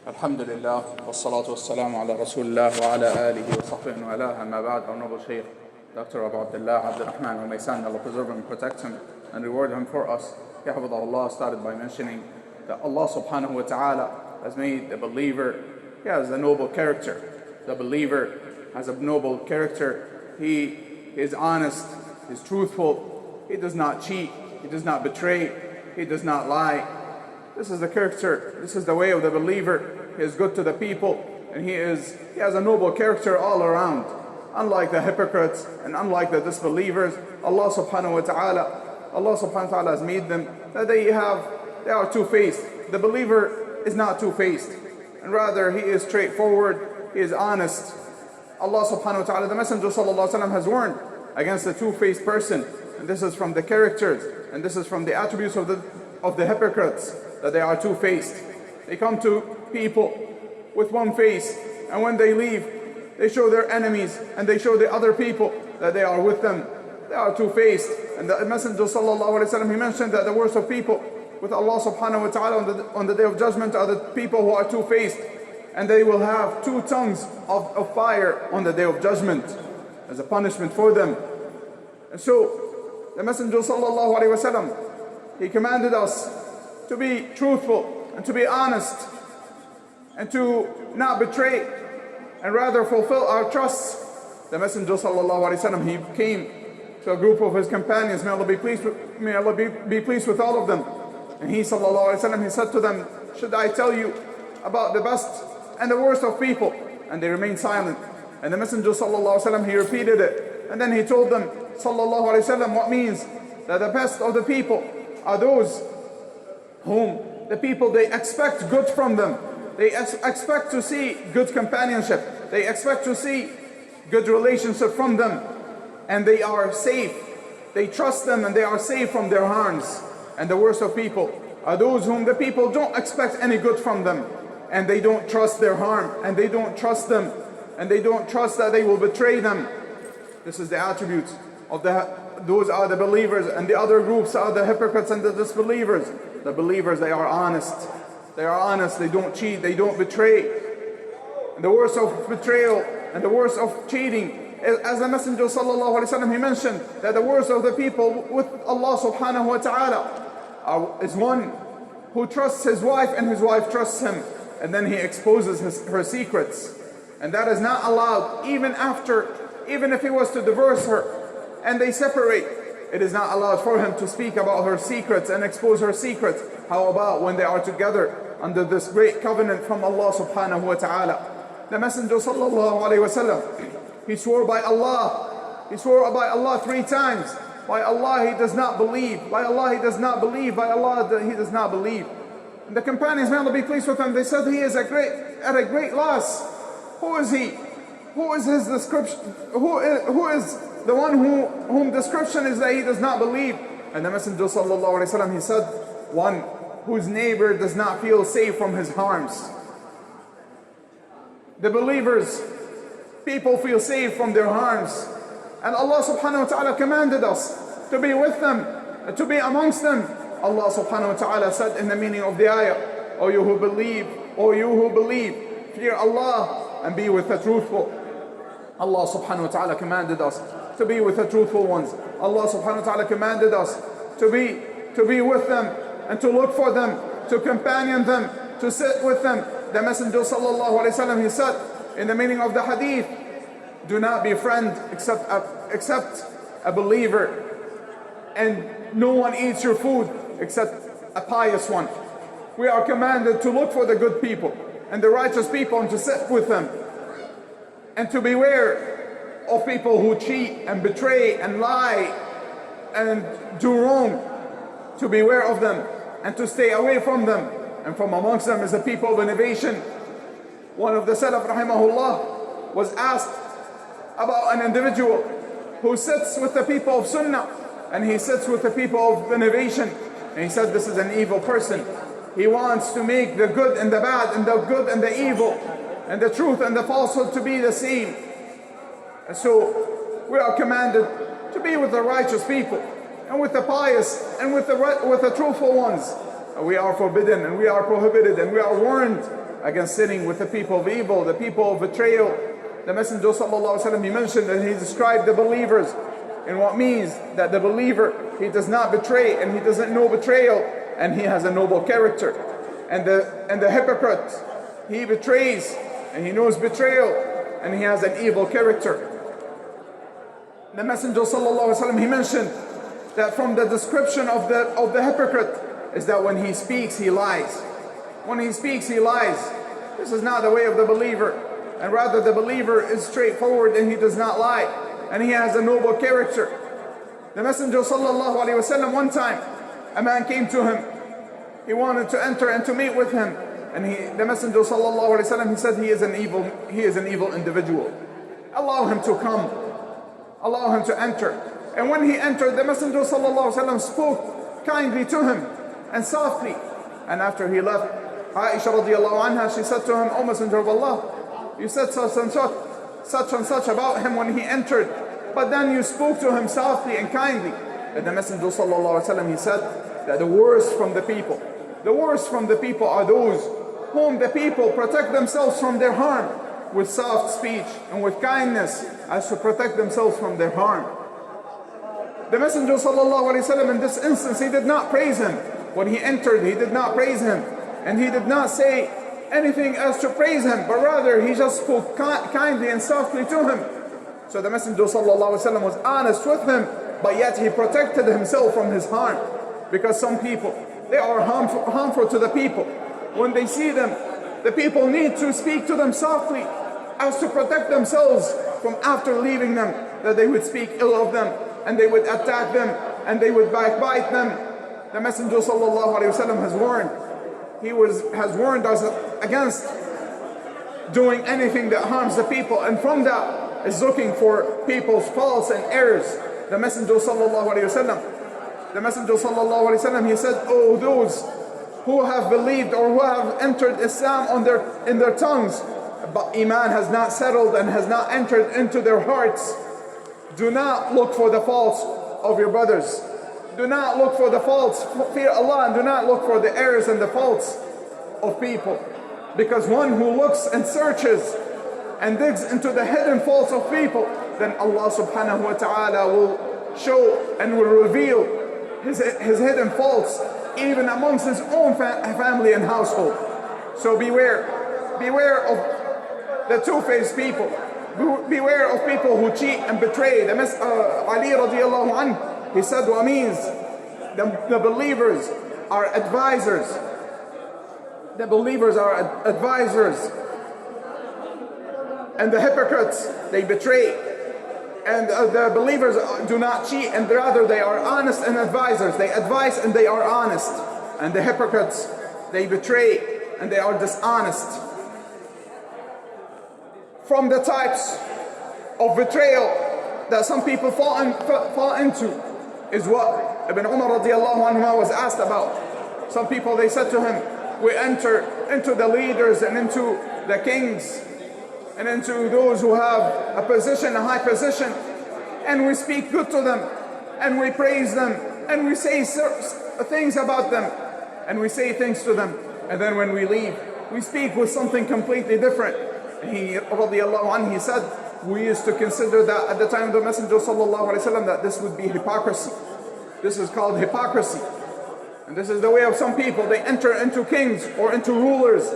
Alhamdulillah, wassalatu wassalamu ala Rasulullah wa ala alihi wa sahbihi wa ala amma ba'd. Our noble Sheikh, Dr. Abdullah, Abdurrahman, Al-Omaisan, Allah preserve him, protect him, and reward him for us. حفظه, Allah started by mentioning that Allah subhanahu wa ta'ala has made the believer, he has a noble character. The believer has a noble character. He is honest, he is truthful, he does not cheat, he does not betray, he does not lie. This is the character, this is the way of the believer. He is good to the people, and he has a noble character all around. Unlike the hypocrites and unlike the disbelievers, Allah subhanahu wa ta'ala has made them that they are two-faced. The believer is not two-faced, and rather he is straightforward, he is honest. Allah subhanahu wa ta'ala, the Messenger sallallahu alaihi wasallam has warned against the two-faced person, and this is from the characters, and this is from the attributes of the hypocrites, that they are two-faced. They come to people with one face, and when they leave, they show their enemies and they show the other people that they are with them. They are two-faced. And the Messenger sallallahu alaihi wasallam, he mentioned that the worst of people with Allah subhanahu wa ta'ala on the day of judgment are the people who are two-faced, and they will have two tongues of fire on the day of judgment as a punishment for them. And so the Messenger sallallahu alaihi wasallam, he commanded us to be truthful and to be honest and to not betray and rather fulfill our trusts. The Messenger sallallahu alaihi wasallam, he came to a group of his companions, may Allah be pleased with all of them, and he sallallahu alaihi wasallam, he said to them, should I tell you about the best and the worst of people? And they remained silent. And the Messenger sallallahu alaihi wasallam, he repeated it, and then he told them sallallahu alaihi wasallam what means that the best of the people are those whom the people, they expect good from them. They expect to see good companionship. They expect to see good relationship from them. And they are safe. They trust them and they are safe from their harms. And the worst of people are those whom the people don't expect any good from them. And they don't trust their harm. And they don't trust them. And they don't trust that they will betray them. This is the attributes of those are the believers, and the other groups are the hypocrites and the disbelievers. The believers, they are honest. They are honest, they don't cheat, they don't betray. And the worst of betrayal and the worst of cheating, as the Messenger sallallahu alaihi wasallam, he mentioned that the worst of the people with Allah subhanahu wa ta'ala is one who trusts his wife and his wife trusts him, and then he exposes her secrets. And that is not allowed even if he was to divorce her and they separate. It is not allowed for him to speak about her secrets and expose her secrets. How about when they are together under this great covenant from Allah subhanahu wa ta'ala? The Messenger sallallahu alayhi wa sallam, he swore by Allah. He swore by Allah 3 times. By Allah he does not believe. By Allah he does not believe. By Allah he does not believe. And the companions, may Allah be pleased with him, they said he is at a great loss. Who is he? Who is his description? Who is the one whom description is that he does not believe? And the Messenger sallallahu alaihi wasallam, he said, one whose neighbor does not feel safe from his harms. The believers, people feel safe from their harms, and Allah subhanahu wa ta'ala commanded us to be with them, to be amongst them. Allah subhanahu wa ta'ala said in the meaning of the ayah, O you who believe, fear Allah and be with the truthful. Allah subhanahu wa ta'ala commanded us to be with the truthful ones. Allah subhanahu wa ta'ala commanded us to be with them and to look for them, to companion them, to sit with them. The Messenger sallallahu alaihi wasallam, he said in the meaning of the hadith, do not befriend except a believer, and no one eats your food except a pious one. We are commanded to look for the good people and the righteous people and to sit with them, and to beware of people who cheat and betray and lie and do wrong. To beware of them and to stay away from them. And from amongst them is the people of innovation. One of the Salaf rahimahullah was asked about an individual who sits with the people of Sunnah and he sits with the people of innovation. And he said, this is an evil person. He wants to make the good and the bad and the good and the evil and the truth and the falsehood to be the same. And so we are commanded to be with the righteous people and with the pious and with the truthful ones. We are forbidden and we are prohibited and we are warned against sitting with the people of evil, the people of betrayal. The Messenger sallallahu alaihi wasallam, he mentioned and he described the believers in what means that the believer, he does not betray and he doesn't know betrayal, and he has a noble character. And the hypocrite, he betrays and he knows betrayal and he has an evil character. The Messenger sallallahu alaihi wasallam, he mentioned that from the description of the hypocrite is that when he speaks, he lies. When he speaks, he lies. This is not the way of the believer, and rather the believer is straightforward and he does not lie, and he has a noble character. The Messenger sallallahu alaihi wasallam, one time a man came to him. He wanted to enter and to meet with him, and the Messenger sallallahu alaihi wasallam, he said he is an evil individual. Allow him to come. Allow him to enter. And when he entered, the Messenger sallallahu alaihi wasallam spoke kindly to him and softly. And after he left, Aisha radiallahu anha, she said to him, "O Messenger of Allah, you said such and such about him when he entered, but then you spoke to him softly and kindly." And the Messenger sallallahu alaihi wasallam, he said that the worst from the people are those whom the people protect themselves from their harm with soft speech and with kindness, as to protect themselves from their harm. The Messenger sallallahu alaihi wasallam, in this instance, he did not praise him. When he entered, he did not praise him, and he did not say anything else to praise him, but rather he just spoke kindly and softly to him. So the Messenger sallallahu alaihi wasallam was honest with him, but yet he protected himself from his harm. Because some people, they are harmful to the people. When they see them, the people need to speak to them softly as to protect themselves from, after leaving them, that they would speak ill of them and they would attack them and they would backbite them. The Messenger sallallahu alaihi wasallam has warned. Has warned us against doing anything that harms the people, and from that is looking for people's faults and errors. The Messenger sallallahu alaihi wasallam, he said, "Oh, those who have believed or who have entered Islam in their tongues, but Iman has not settled and has not entered into their hearts, do not look for the faults of your brothers. Do not look for the faults, fear Allah, and do not look for the errors and the faults of people. Because one who looks and searches and digs into the hidden faults of people, then Allah subhanahu wa ta'ala will show and will reveal his hidden faults even amongst his own family and household." So beware of the two-faced people. Beware of people who cheat and betray. Ali radiallahu anhu, he said, "What means the believers are advisors. The believers are advisors. And the hypocrites, they betray. And the believers do not cheat, and rather they are honest and advisors. They advise and they are honest. And the hypocrites, they betray and they are dishonest." From the types of betrayal that some people fall into is what Ibn Umar radiallahu anhu was asked about. Some people, they said to him, "We enter into the leaders and into the kings and into those who have a position, a high position, and we speak good to them, and we praise them, and we say things about them, and we say things to them, and then when we leave, we speak with something completely different." He radiallahu anhu, he said, "We used to consider that at the time of the Messenger sallallahu alaihi wasallam that this would be hypocrisy. This is called hypocrisy. And this is the way of some people. They enter into kings or into rulers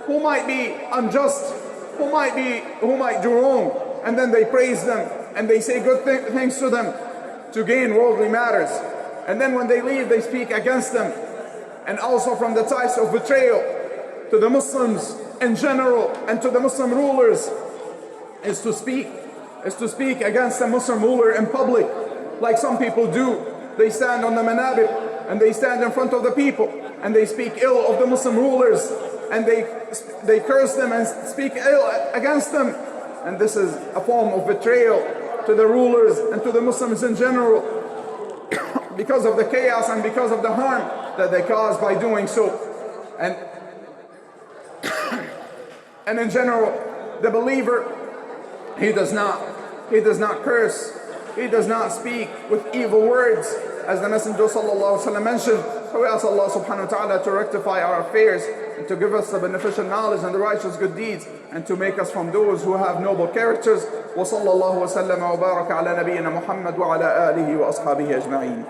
who might be unjust, who might do wrong, and then they praise them and they say good things to them to gain worldly matters. And then when they leave, they speak against them." And also from the types of betrayal to the Muslims in general and to the Muslim rulers is to speak against a Muslim ruler in public, like some people do. They stand on the manabib and they stand in front of the people and they speak ill of the Muslim rulers and they curse them and speak ill against them. And this is a form of betrayal to the rulers and to the Muslims in general because of the chaos and because of the harm that they cause by doing so. And in general, the believer, he does not curse, he does not speak with evil words, as the Messenger sallallahu alaihi wasallam mentioned. So we ask Allah subhanahu wa ta'ala to rectify our affairs and to give us the beneficial knowledge and the righteous good deeds, and to make us from those who have noble characters. وصلى الله وسلم وبارك على نبينا محمد وعلى آله وأصحابه أجمعين.